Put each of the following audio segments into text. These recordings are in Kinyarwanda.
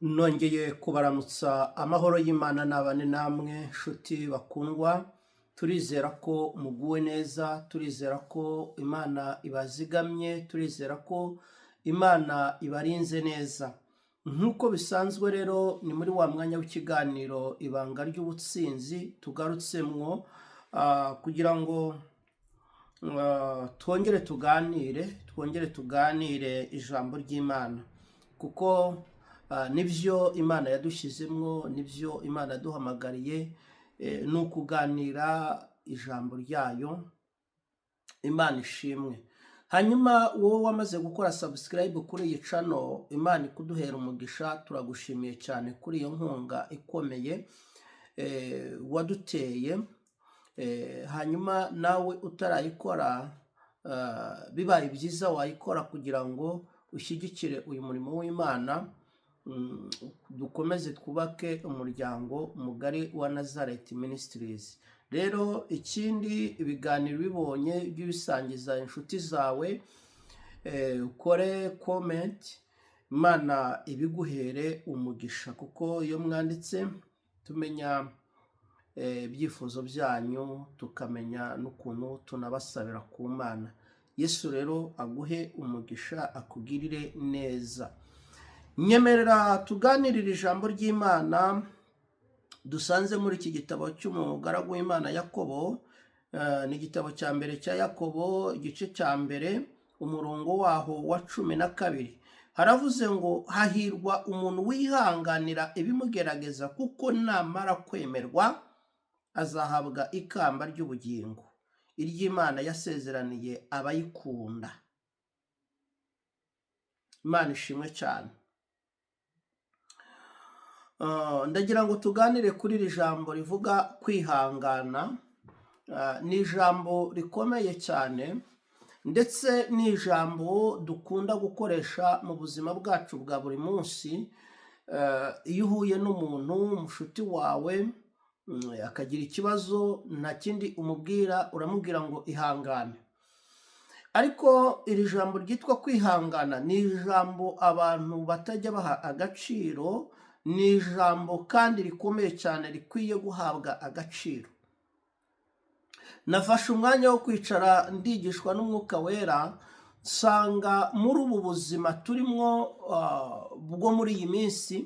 Nongeye kubaramutsa amahoro y'Imana n'abane namwe nshuti bakundwa, turizera ko muguwe neza, turizera ko Imana ibazigamye, turizera ko Imana ibarinze neza. Nk'uko bisanzwe rero ni muri wa mwanya w'ikiganiro ibanga ry'ubutsinzi tugarutsemwo kugira ngo twongere tuganire ijambo ry'Imana, kuko nibyo Imana yadushyizemwo, nibyo Imana yaduhamagariye, ni ukuganira ijambo ryayo. Imana ishimwe. Hanyuma wowe wamaze gukora subscribe kuri iyi channel, Imana ikuduhera umugisha, turagushimiye cyane kuri iyo nkunga ikomeye waduteye. Hanyuma nawe utarayikora, bibaye byiza wayikora kugira ngo ushyigikire uyu murimo w'Imana, dukomeze twubake umuryango mugari wa Nazareth Ministries. Rero ikindi ibiganiro bibonye by'ibisangiza inshuti zawe, ukore comment, Imana ibiguhere umugisha, kuko iyo mwanditse tumenya ibyifuzo byanyu, tukamenya n'ukuntu tunabasabira ku Mana. Yesu rero aguhe umugisha, akugirire neza. Nyemerera tuganirire ijambo ry'Imana dusanze muri iki gitabo cy'umugaragu w'Imana Yakobo. Ni igitabo cya mbere cya Yakobo, igice cya mbere, umurongo waho wa 12. Haravuze ngo hahirwa umuntu wihanganira ibimugerageza, kuko namara kwemerwa azahabwa ikamba ry'ubugingo iry'Imana yasezeraniye abayikunda. Imana ishimwe cyane. Ndagira ngo tuganire kuri iri jambo rivuga kwihangana. Ni ijambo rikomeye cyane, ndetse ni ijambo dukunda gukoresha mu buzima bwacu bwa buri munsi. Iyo uhuye n'umuntu umushuti wawe akagira ikibazo, nta kindi umubwira, uramubwira ngo ihangane. Ariko iri jambo ryitwa kwihangana ni ijambo abantu batajya baha agaciro. Ni ijambo kandi rikomeye cyane, rikwiye guhabwa agaciro. Nafashe umwanya wo kwicara ndigishwa n'Umwuka Wera, nsanga muri ubu buzima turimo bwo muri iyi minsi,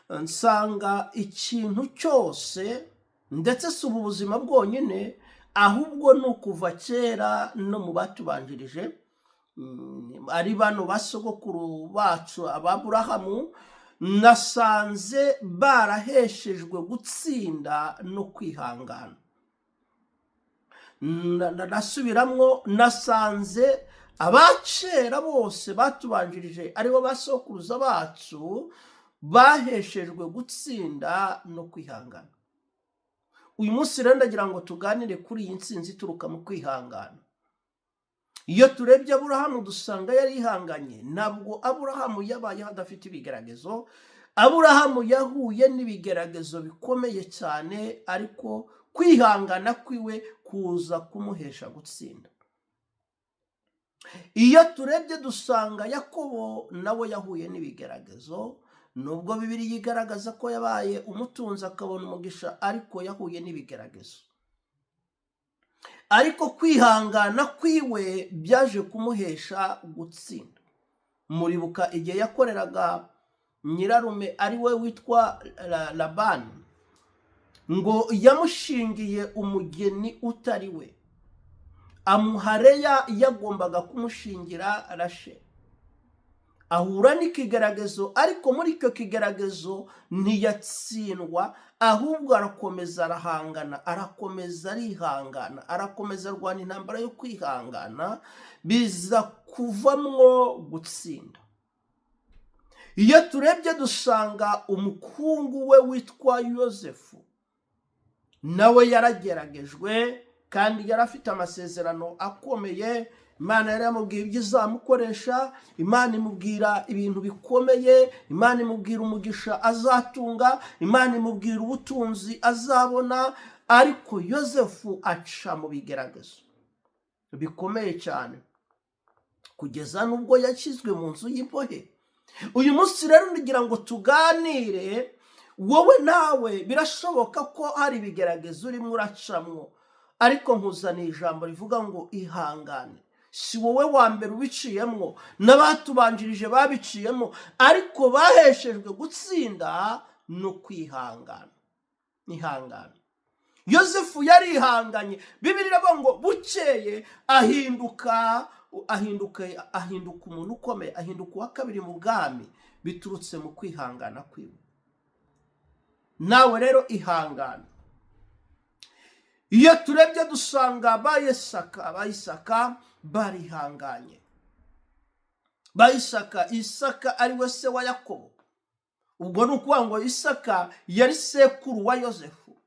nsanga ikintu cyose, ndetse si ubu buzima bwonyine, ahubwo ni ukuva kera no mu batubanjirije, ari bano basogokuru bacu Aburahamu, nasanze baraheshejwe gutsinda no kwihangana. Nasubiramwo, nasanze abakera bose batubanjirije, aribo basokuruza bacu, baheshejwe gutsinda no kwihangana. Uyu munsi rero ndagira ngo tuganire kuri iyi ntsinzi ituruka mu kwihangana. Iyo turebye Aburahamu dusanga yari yihanganye. Ntabwo Aburahamu yabayeho adafite ibigeragezo. Aburahamu yahuye n'ibigeragezo bikomeye cyane, ariko kwihangana kwiwe kuza kumuhesha gutsinda. Iyo turebye dusanga Yakobo nawe yahuye n'ibigeragezo. Nubwo Bibiliya igaragaza ko yabaye umutunzi akabona umugisha, ariko yahuye n'ibigeragezo. Ariko kwihangana kwiwe byaje kumuhesha gutsinda. Muribuka igihe yakoreraga nyirarume ari we witwa Labani, ngo yamushingiye umugeni utari we, amuha Leya yagombaga kumushingira Rasheli. Ahura n'ikigeragezo, ariko muri icyo kigeragezo ntiyatsindwa, ahubwo arakomeza arahangana, arakomeza arihangana, arakomeza arwana intambara yo kwihangana, biza kuvamwo gutsinda. Iyo turebye dusanga umukungu we witwa Yosefu, nawe yarageragejwe kandi yarafite amasezerano akomeye. Imana yari yamubwiye ibyo izamukoresha, Imana imubwira ibintu bikomeye, Imana imubwira umugisha azatunga, Imana imubwira ubutunzi azabona. Ariko Yosefu aca mu bigeragezo bikomeye cyane, kugeza n'ubwo yashyizwe mu nzu y'imbohe. uyu munsi rero ngira ngo tuganire, wowe nawe birashoboka ko hari ibigeragezo urimo uracamwo, ariko nkuzaniye ijambo rivuga ngo ihangane. Si wowe wa mbere ubiciyemo, n'abatubanjirije babiciyemo, ariko baheshejwe gutsinda no kwihangana. Ihangane. Yosefu yarihanganye. Bibiliya iravuga ngo bukeye ahinduka umuntu ukomeye, ahinduka uwa kabiri mu bwami, biturutse mu kwihangana kwiwe. Nawe rero ihangana. Iyo turebye dusanga abayisaka barihanganye. Isaka ari we se wa Yakobo. Ubwo ni ukuvuga ngo Isaka yari sekuru wa Yosefu.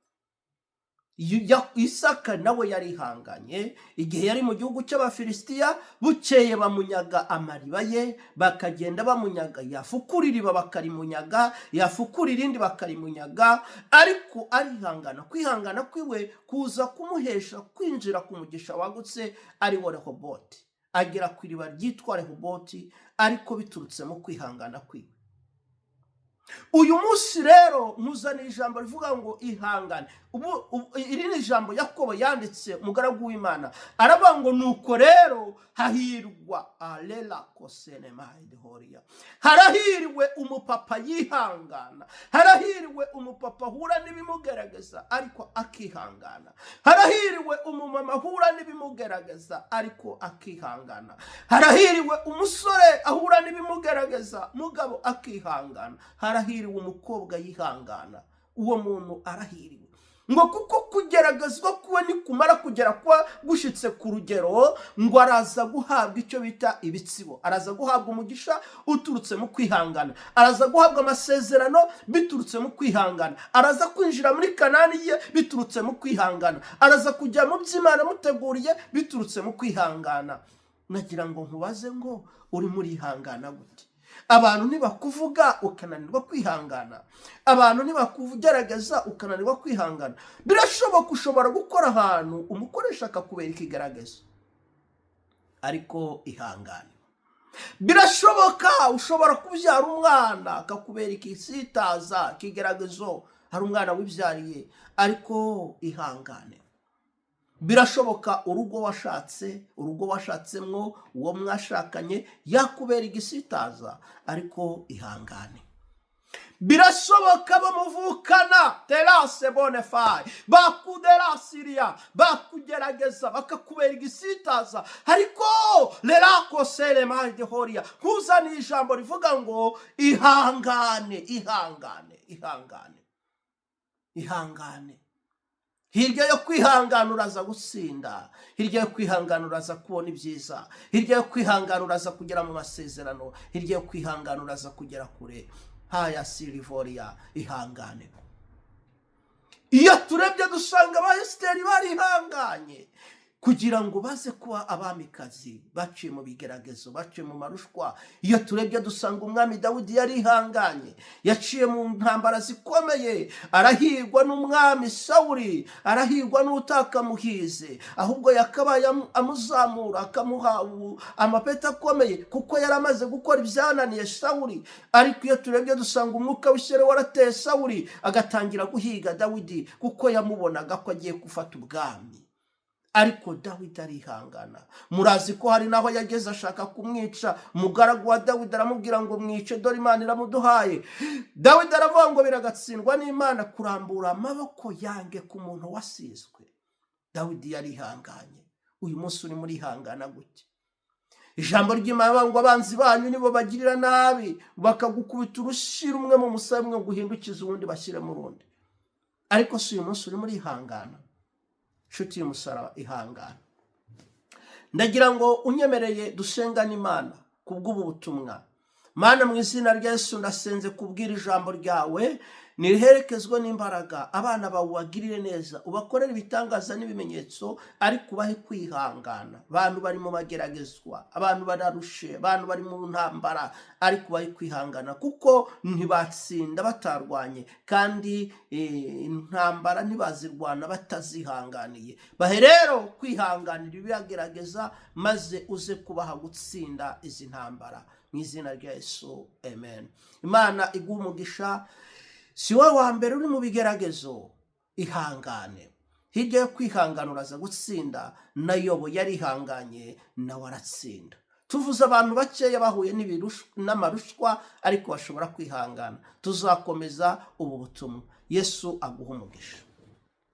Isaka nawe yarihanganye igihe yari mu gihugu cy'Abafilisitiya. Bukeye bamunyaga amariba ye, bakagenda bamunyaga, yafukura iriba bakarimunyaga, yafukura irindi bakarimunyaga, ariko arihangana. Kwihangana kwiwe kuza kumuhesha kwinjira ku mugisha wagutse, ari wo Rehoboti. Agera ku iriba ryitwa Rehoboti, ariko biturutse mu kwihangana kwiwe. Uyu munsi rero nkuzaniye ijambo rivuga ngo ihangane. Iri ni ijambo Yakobo yanditse, mugaragu w'Imana. Aravuga ngo nuko rero hahirwa alela kosene mahidhoria. Harahiriwe umupapa yihangana. Harahiriwe umupapa hura n'ibimugerageza ariko akihangana. Harahiriwe umumama hura n'ibimugerageza ariko akihangana. Harahiriwe umusore ahura n'ibimugerageza mugabo akihangana. Harahiriwe umukobwa yihangana. Uwo muntu arahiriwe. Ngo kuko kugeragezwa kuwe nikumara kugera kwa gushitse ku rugero, ngo araza guhabwa icyo bita ibitsibo. Araza guhabwa umugisha uturutse mu kwihangana. Araza guhabwa amasezerano biturutse mu kwihangana. Araza kwinjira muri Kanani ye biturutse mu kwihangana. Araza kujya mu by'Imana muteguriye biturutse mu kwihangana. Nagira ngo nkubaze ngo uri muri ihangana gute? Abantu nibakuvuga ukananirwa kwihangana. Abantu nibakugerageza ukananirwa kwihangana. Birashoboka ushobora gukora ahantu umukoresha akakubera ikigaragazo, ariko ihangane. Birashoboka ushobora kubyara umwana akakubera ikisitaza, ikigaragazo, hari umwana wibyariye, ariko ihangane. Birashoboka urugo washatsemwo uwo mwashakanye yakubera igisitaza, ariko ihangane. Birashoboka bamuvukana terase bonefai bakuderasiria bakugerageza bakakubera igisitaza, ariko lerako selema dehoria. Kuzana ijambo rivuga ngo ihangane. Hirya yo kwihangana uraza gutsinda. Hirya yo kwihangana uraza kubona ibyiza. Hirya yo kwihangana uraza kugera mu masezerano. Hirya yo kwihangana uraza kugera kure. Haya silivoria, ihangane. Iyo turebye dusanga Esiteri barihanganye kugira ngo baze kuba abamikazi, baciye mu bigeragezo, baciye mu marushwa. Iyo turebye dusanga umwami Dawidi yarihanganye, yaciye mu ntambara zikomeye, arahirwa n'umwami Sawuli, arahirwa n'utakamuhize, ahubwo yakabaye amuzamura akamuha amapeta akomeye kuko yaramaze gukora ibyananiye Sawuli. Ariko iyo turebye dusanga umwuka w'ishyari warateye Sawuli agatangira guhiga Dawidi kuko yamubonaga ko agiye gufata ubwami. Ariko Dawidi arihangana. Murazi ko hari naho yageze ashaka kumwica. Umugaragu wa Dawidi aramubwira ngo mwice, dore Imana iramuduhaye. Dawidi aravuga ngo biragatsindwa n'Imana kurambura amaboko yange ku muntu wasizwe. Dawidi yarihanganye. Uyu munsi uri muri ihangana gute? Ijambo ry'Imana ngo abanzi banyu nibo bagirira nabi, bakagukubita urushyi rumwe mu musaya umwe guhindukiza uwundi bashyire mu rundi. Ariko si uyu munsi uri muri ihangana. Nshuti y'umusaraba, ihangana. Ndagira ngo unyemereye dusengane Imana kubw'ubu butumwa. Mana, mu izina rya Yesu ndasenze kubwira ijambo ryawe, niherekezwe n'imbaraga. Abana bawe ubagirire neza, ubakorere ibitangaza n'ibimenyetso, ariko ubahe kwihangana. Abantu bari mu mageragezwa, abantu bararushe, abantu bari mu ntambara, ariko ubahe kwihangana kuko ntibatsinda batarwanye, kandi intambara ntibazirwana batazihanganiye. Bahe rero kwihanganira ibibagerageza, maze uze kubaha gutsinda izi ntambara. mu izina rya Yesu, amen. Imana iguha umugisha. Si wowe wa mbere uri mu bigeragezo, ihangane. Hirya yo kwihangana uraza gutsinda. Na Yobu yarihanganye nawe aratsinda. Tuvuze abantu bakeya bahuye n'amarushwa ariko bashobora kwihangana. Tuzakomeza ubu butumwa. Yesu aguha umugisha.